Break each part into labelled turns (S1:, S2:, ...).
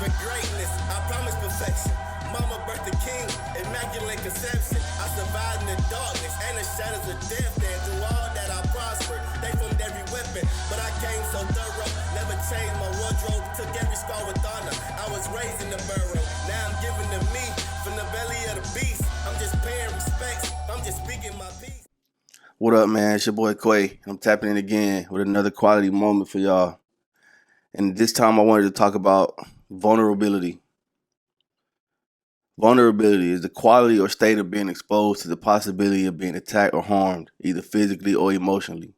S1: for greatness, I promise perfection. Mama birthed a king, immaculate conception. I survived in the darkness and the shadows of death. And through all that I prospered, they filmed every weapon. But I came so thorough, never changed my wardrobe. Took every scar with honor, I was raised in the burrow. Now I'm giving to me, from the belly of the beast. I'm just paying respects, I'm just speaking my peace.
S2: What up, man? It's your boy Quay. I'm tapping in again with another quality moment for y'all. And this time I wanted to talk about vulnerability. Vulnerability is the quality or state of being exposed to the possibility of being attacked or harmed, either physically or emotionally.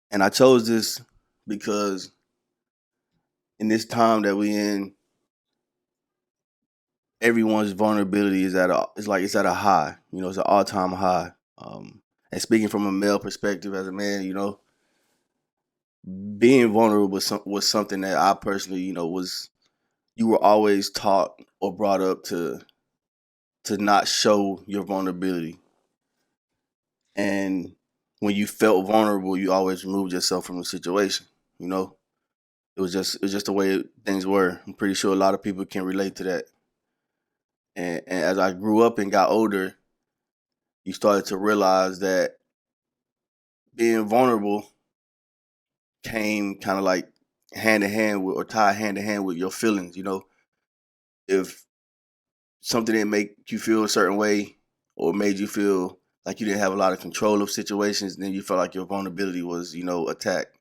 S2: And I chose this because in this time that we in, everyone's vulnerability is it's at a high. It's an all-time high. And speaking from a male perspective as a man, being vulnerable was something that I personally, was you were always taught or brought up to not show your vulnerability. And when you felt vulnerable, you always removed yourself from the situation. You know, it was just the way things were. I'm pretty sure a lot of people can relate to that. And as I grew up and got older, you started to realize that being vulnerable came kind of like hand in hand with, or tied hand in hand with your feelings. If something didn't make you feel a certain way or made you feel like you didn't have a lot of control of situations, then you felt like your vulnerability was, attacked.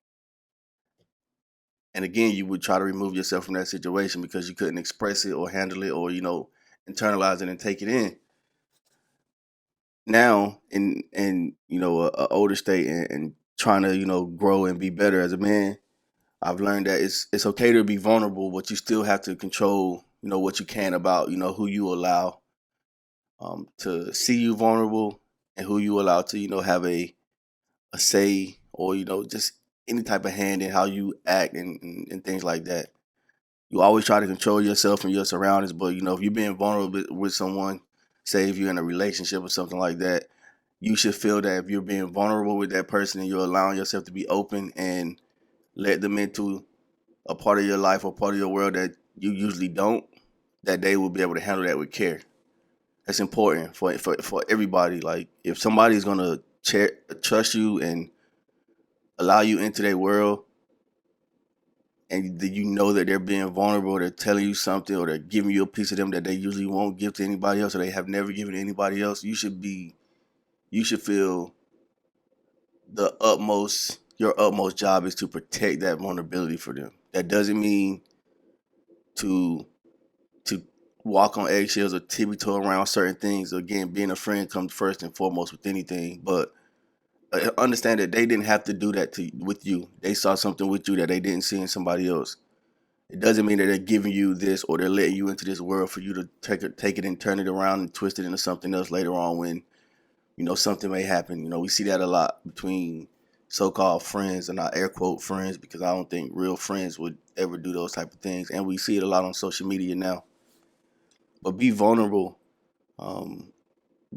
S2: And again, you would try to remove yourself from that situation because you couldn't express it or handle it or, internalize it and take it in. Now, in a older state and trying to, grow and be better as a man, I've learned that it's okay to be vulnerable, but you still have to control, what you can about, who you allow to see you vulnerable and who you allow to, have a say or, just any type of hand in how you act and things like that. You always try to control yourself and your surroundings, but, if you're being vulnerable with someone, say if you're in a relationship or something like that, you should feel that if you're being vulnerable with that person and you're allowing yourself to be open and let them into a part of your life or part of your world that you usually don't, that they will be able to handle that with care. That's important for everybody. Like if somebody's gonna trust you and allow you into their world, and you know that they're being vulnerable, they're telling you something, or they're giving you a piece of them that they usually won't give to anybody else, or they have never given to anybody else, you should feel your utmost job is to protect that vulnerability for them. That doesn't mean to to walk on eggshells or tiptoe around certain things. Again, being a friend comes first and foremost with anything, but understand that they didn't have to do that with you. They saw something with you that they didn't see in somebody else. It doesn't mean that they're giving you this or they're letting you into this world for you to take it and turn it around and twist it into something else later on when, something may happen. We see that a lot between so-called friends, and not air quote friends, because I don't think real friends would ever do those type of things. And we see it a lot on social media now. But be vulnerable, um,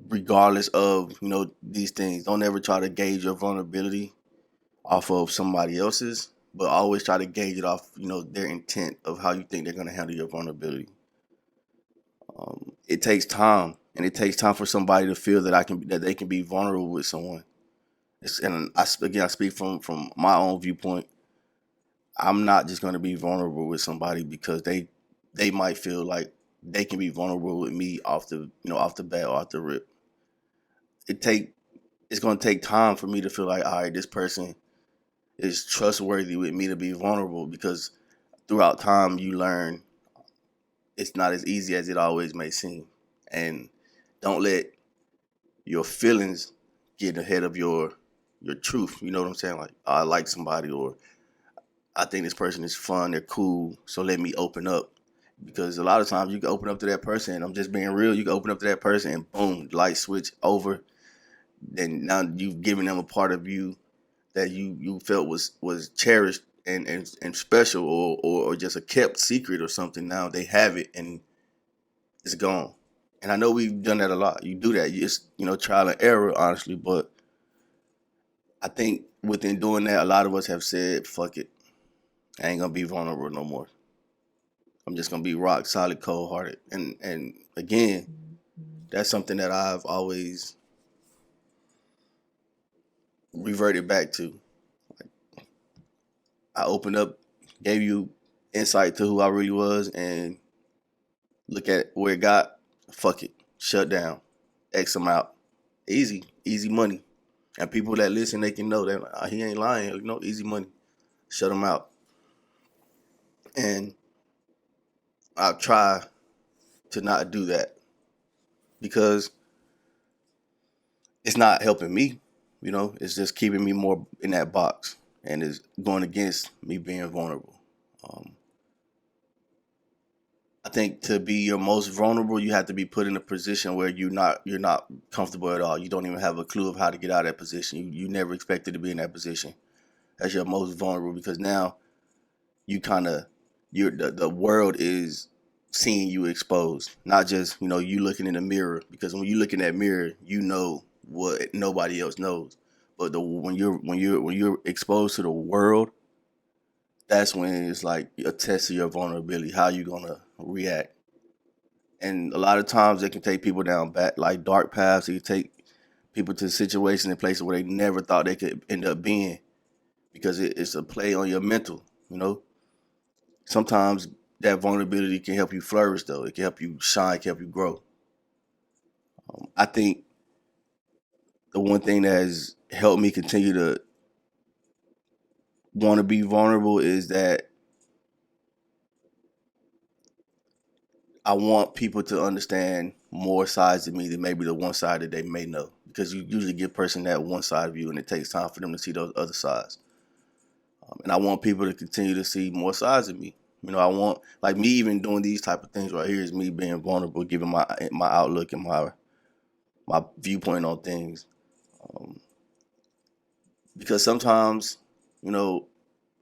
S2: regardless of, these things. Don't ever try to gauge your vulnerability off of somebody else's, but always try to gauge it off, their intent of how you think they're going to handle your vulnerability. It takes time, and it takes time for somebody to feel that they can be vulnerable with someone. I speak from my own viewpoint. I'm not just going to be vulnerable with somebody because they might feel like they can be vulnerable with me off the bat or off the rip. It's going to take time for me to feel like, all right, this person is trustworthy with me to be vulnerable, because throughout time you learn it's not as easy as it always may seem. And don't let your feelings get ahead of your truth. You know what I'm saying? Like, I like somebody, or I think this person is fun, they're cool, so let me open up. Because a lot of times you can open up to that person, and I'm just being real, you can open up to that person and boom, light switch over. Then now you've given them a part of you that you felt was cherished and special, or just a kept secret or something. Now they have it and it's gone. And I know we've done that a lot. You do that. It's, trial and error, honestly. But I think within doing that, a lot of us have said, fuck it. I ain't gonna be vulnerable no more. I'm just gonna be rock solid, cold hearted. And again, that's something that I've always reverted back to. I opened up, gave you insight to who I really was, and look at where it got. Fuck it, shut down, X them out. Easy money. And people that listen, they can know that he ain't lying. Easy money. Shut them out. And I try to not do that because it's not helping me. It's just keeping me more in that box, and it's going against me being vulnerable. Um, I think to be your most vulnerable, you have to be put in a position where you're not comfortable at all. You don't even have a clue of how to get out of that position. You never expected to be in that position as your most vulnerable, because now you kind of the world is seeing you exposed, not just you looking in the mirror, because when you look in that mirror, you know what nobody else knows. But when you're exposed to the world, that's when it's like a test of your vulnerability. How you gonna react? And a lot of times it can take people down bad, like dark paths. It can take people to situations and places where they never thought they could end up being, because it's a play on your mental. Sometimes that vulnerability can help you flourish, though. It can help you shine, it can help you grow. I think the one thing that has helped me continue to want to be vulnerable is that I want people to understand more sides of me than maybe the one side that they may know. Because you usually give a person that one side of you, and it takes time for them to see those other sides. And I want people to continue to see more sides of me. I want, like, me even doing these type of things right here is me being vulnerable, giving my outlook and my viewpoint on things. Because sometimes, you know,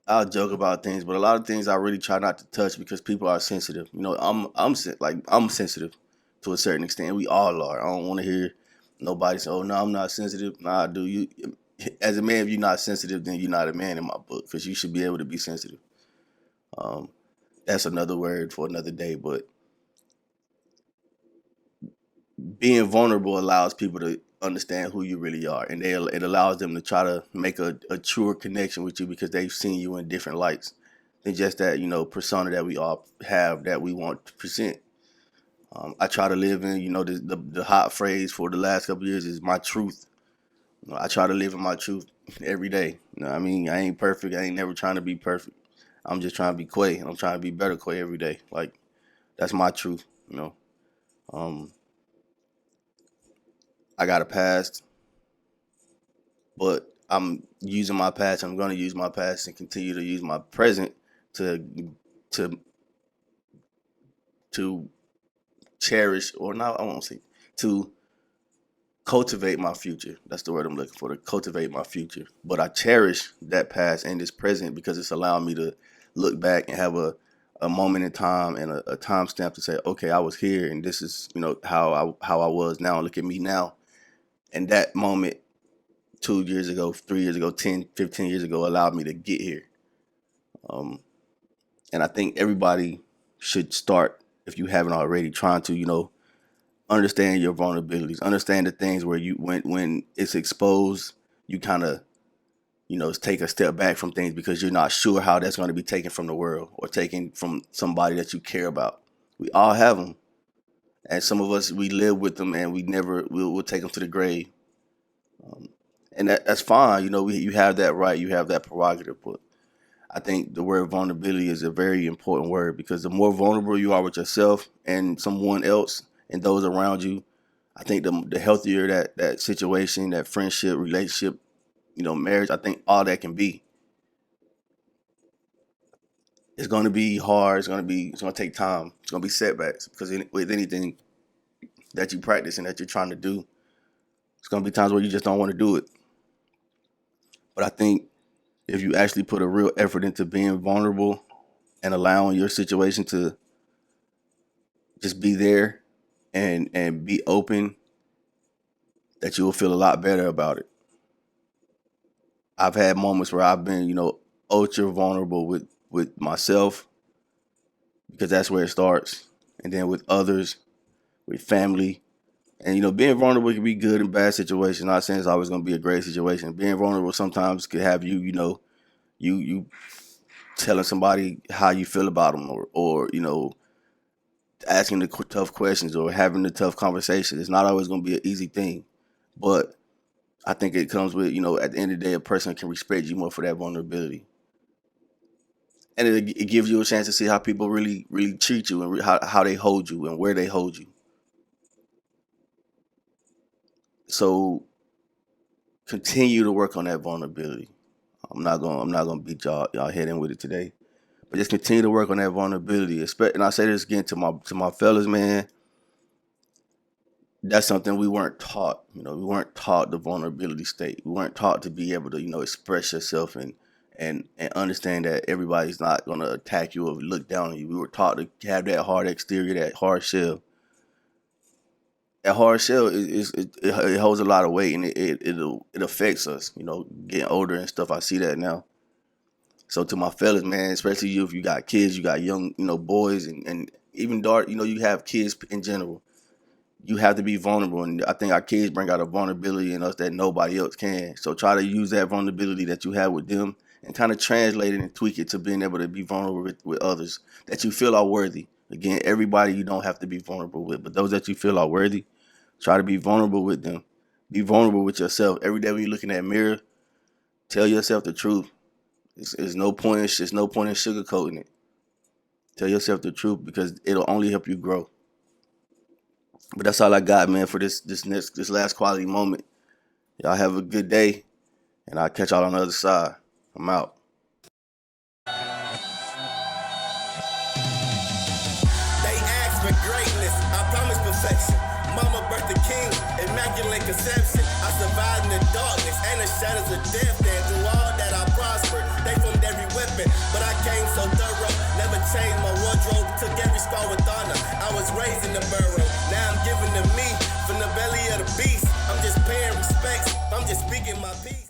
S2: I'll joke about things, but a lot of things I really try not to touch because people are sensitive. I'm sensitive to a certain extent. We all are. I don't want to hear nobody say, "Oh no, I'm not sensitive." Nah, I do. You, as a man, if you're not sensitive, then you're not a man in my book, because you should be able to be sensitive. Um, that's another word for another day. But being vulnerable allows people to understand who you really are, and it allows them to try to make a truer connection with you, because they've seen you in different lights than just that persona that we all have that we want to present. I try to live in the hot phrase for the last couple of years is my truth. I try to live in my truth every day. I mean, I ain't perfect. I ain't never trying to be perfect. I'm just trying to be Quay. I'm trying to be better Quay every day. Like, that's my truth. Um, I got a past, but I'm using my past. I'm going to use my past and continue to use my present to to to cherish, or not. I won't say, to cultivate my future. That's the word I'm looking for. To cultivate my future. But I cherish that past and this present because it's allowing me to look back and have a moment in time and a time stamp to say, okay, I was here, and this is how I was now. Look at me now. And that moment 2 years ago, 3 years ago, 10, 15 years ago allowed me to get here. And I think everybody should start, if you haven't already, trying to, understand your vulnerabilities, understand the things where when it's exposed, you kind of, take a step back from things because you're not sure how that's going to be taken from the world or taken from somebody that you care about. We all have them. And some of us, we live with them, and we'll take them to the grave. And that's fine. You have that right. You have that prerogative. But I think the word vulnerability is a very important word, because the more vulnerable you are with yourself and someone else and those around you, I think the healthier that situation, that friendship, relationship, marriage, I think all that can be. It's going to be hard. It's going to take time. It's going to be setbacks, because with anything that you practice and that you're trying to do, it's going to be times where you just don't want to do it. But I think if you actually put a real effort into being vulnerable and allowing your situation to just be there and be open, that you will feel a lot better about it. I've had moments where I've been, ultra vulnerable with with myself, because that's where it starts, and then with others, with family. And being vulnerable can be good in bad situations. Not saying it's always going to be a great situation. Being vulnerable sometimes could have you telling somebody how you feel about them, or asking the tough questions or having the tough conversation. It's not always going to be an easy thing, but I think it comes with, at the end of the day, a person can respect you more for that vulnerability. And it gives you a chance to see how people really, really treat you, and how they hold you and where they hold you. So continue to work on that vulnerability. I'm not gonna beat y'all head in with it today, but just continue to work on that vulnerability. And I say this again to my fellas, man. That's something we weren't taught. We weren't taught the vulnerability state. We weren't taught to be able to, express yourself and understand that everybody's not gonna attack you or look down on you. We were taught to have that hard exterior, that hard shell. That hard shell it holds a lot of weight, and it affects us. Getting older and stuff, I see that now. So to my fellas, man, especially you, if you got kids, you got young, boys, and even dark, you have kids in general. You have to be vulnerable, and I think our kids bring out a vulnerability in us that nobody else can. So try to use that vulnerability that you have with them and kind of translate it and tweak it to being able to be vulnerable with others that you feel are worthy. Again, everybody you don't have to be vulnerable with, but those that you feel are worthy, try to be vulnerable with them. Be vulnerable with yourself. Every day when you're looking at a mirror, tell yourself the truth. There's no point in sugarcoating it. Tell yourself the truth, because it'll only help you grow. But that's all I got, man, for this last quality moment. Y'all have a good day, and I'll catch y'all on the other side. I'm out.
S1: They ask for greatness, I promise perfection. Mama birthed the king, immaculate conception. I survived in the darkness and the shadows of death. And through all that I prospered, they formed every weapon. But I came so thorough, never changed my wardrobe. Took every scar with honor, I was raised in the burrow. Now I'm giving to me from the belly of the beast. I'm just paying respects, I'm just speaking my peace.